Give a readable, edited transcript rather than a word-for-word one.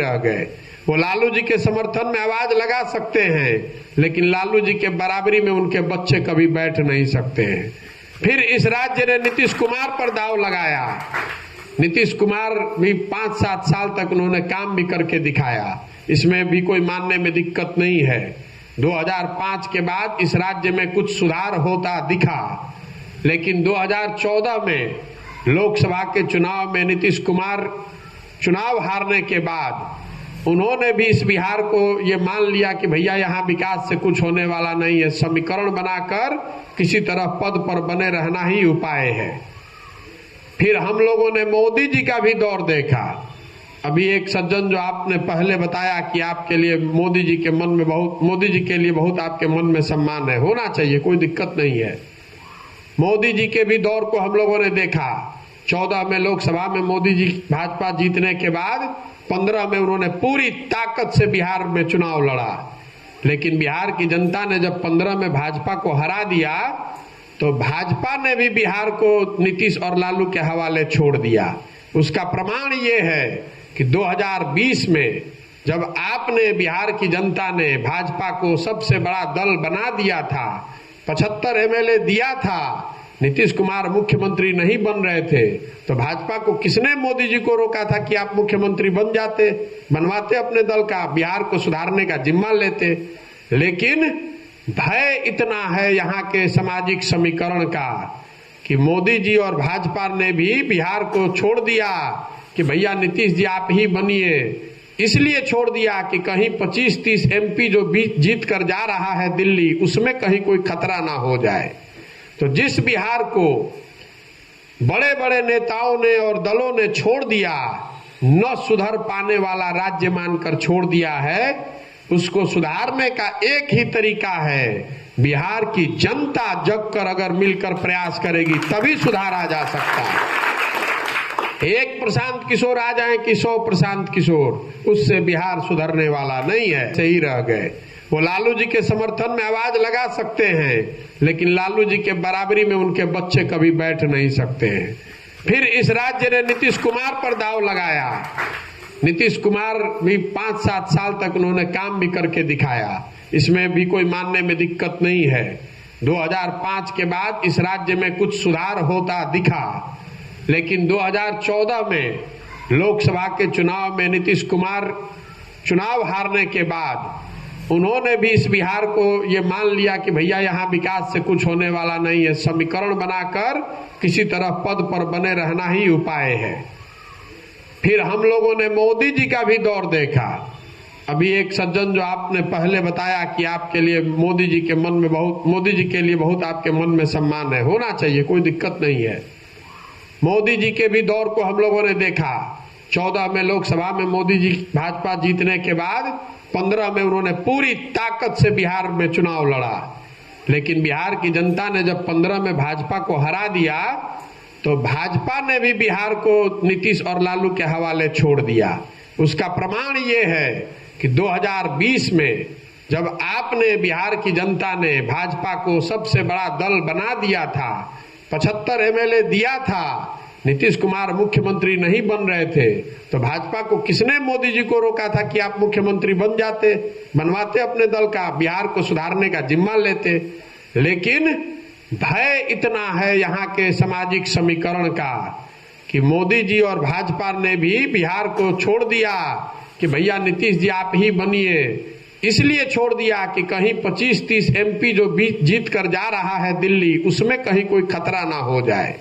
रह गए। वो लालू जी के समर्थन में आवाज लगा सकते हैं, लेकिन लालू जी के बराबरी में उनके बच्चे कभी बैठ नहीं सकते हैं। फिर इस राज्य ने नीतीश कुमार पर दाव लगाया। नीतीश कुमार भी 5-7 साल तक उन्होंने काम भी करके दिखाया, इसमें भी कोई मानने में दिक्कत नहीं है। 2005 के बाद इस राज्य में कुछ सुधार होता दिखा, लेकिन 2014 में लोकसभा के चुनाव में नीतीश कुमार चुनाव हारने के बाद उन्होंने भी इस बिहार को ये मान लिया कि भैया यहाँ विकास से कुछ होने वाला नहीं है, समीकरण बनाकर किसी तरह पद पर बने रहना ही उपाय है। फिर हम लोगों ने मोदी जी का भी दौर देखा। अभी एक सज्जन जो आपने पहले बताया कि आपके लिए मोदी जी के लिए बहुत आपके मन में सम्मान है, होना चाहिए, कोई दिक्कत नहीं है। मोदी जी के भी दौर को हम लोगों ने देखा। 14 में लोकसभा में मोदी जी भाजपा जीतने के बाद 15 में उन्होंने पूरी ताकत से बिहार में चुनाव लड़ा, लेकिन बिहार की जनता ने जब 15 में भाजपा को हरा दिया तो भाजपा ने भी बिहार को नीतीश और लालू के हवाले छोड़ दिया। उसका प्रमाण ये है कि 2020 में जब आपने बिहार की जनता ने भाजपा को सबसे बड़ा दल बना दिया था, 75 एमएलए दिया था, नीतीश कुमार मुख्यमंत्री नहीं बन रहे थे, तो भाजपा को किसने मोदी जी को रोका था कि आप मुख्यमंत्री बन जाते, बनवाते अपने दल का, बिहार को सुधारने का जिम्मा लेते। लेकिन भय इतना है यहाँ के सामाजिक समीकरण का कि मोदी जी और भाजपा ने भी बिहार को छोड़ दिया कि भैया नीतीश जी आप ही बनिए। इसलिए छोड़ दिया कि कहीं 25-30 एमपी जो जीत कर जा रहा है दिल्ली, उसमें कहीं कोई खतरा ना हो जाए। तो जिस बिहार को बड़े बड़े नेताओं ने और दलों ने छोड़ दिया, न सुधर पाने वाला राज्य मानकर छोड़ दिया है, उसको सुधारने का एक ही तरीका है, बिहार की जनता जग कर अगर मिलकर प्रयास करेगी तभी सुधार आ जा सकता है। एक प्रशांत किशोर आ जाए कि 100 प्रशांत किशोर, उससे बिहार सुधरने वाला नहीं है, सही रह गए। वो लालू जी के समर्थन में आवाज लगा सकते हैं, लेकिन लालू जी के बराबरी में उनके बच्चे कभी बैठ नहीं सकते हैं। फिर इस राज्य ने नीतीश कुमार पर दाव लगाया। नीतीश कुमार भी 5-7 साल तक उन्होंने काम भी करके दिखाया, इसमें भी कोई मानने में दिक्कत नहीं है। 2005 के बाद इस राज्य में कुछ सुधार होता दिखा, लेकिन 2014 में लोकसभा के चुनाव में नीतीश कुमार चुनाव हारने के बाद उन्होंने भी इस बिहार को ये मान लिया कि भैया यहाँ विकास से कुछ होने वाला नहीं है, समीकरण बनाकर किसी तरह पद पर बने रहना ही उपाय है। फिर हम लोगों ने मोदी जी का भी दौर देखा। अभी एक सज्जन जो आपने पहले बताया कि आपके लिए मोदी जी के लिए बहुत आपके मन में सम्मान है, होना चाहिए, कोई दिक्कत नहीं है। मोदी जी के भी दौर को हम लोगों ने देखा। 14 में लोकसभा में मोदी जी भाजपा जीतने के बाद 15 में उन्होंने पूरी ताकत से बिहार में चुनाव लड़ा, लेकिन बिहार की जनता ने जब 15 में भाजपा को हरा दिया तो भाजपा ने भी बिहार को नीतीश और लालू के हवाले छोड़ दिया। उसका प्रमाण ये है कि 2020 में जब आपने बिहार की जनता ने भाजपा को सबसे बड़ा दल बना दिया था, 75 एमएलए दिया था, नीतीश कुमार मुख्यमंत्री नहीं बन रहे थे, तो भाजपा को किसने मोदी जी को रोका था कि आप मुख्यमंत्री बन जाते, बनवाते अपने दल का, बिहार को सुधारने का जिम्मा लेते। लेकिन भय इतना है यहाँ के सामाजिक समीकरण का कि मोदी जी और भाजपा ने भी बिहार को छोड़ दिया कि भैया नीतीश जी आप ही बनिए। इसलिए छोड़ दिया कि कहीं 25-30 एमपी जो जीत कर जा रहा है दिल्ली, उसमें कहीं कोई खतरा ना हो जाए।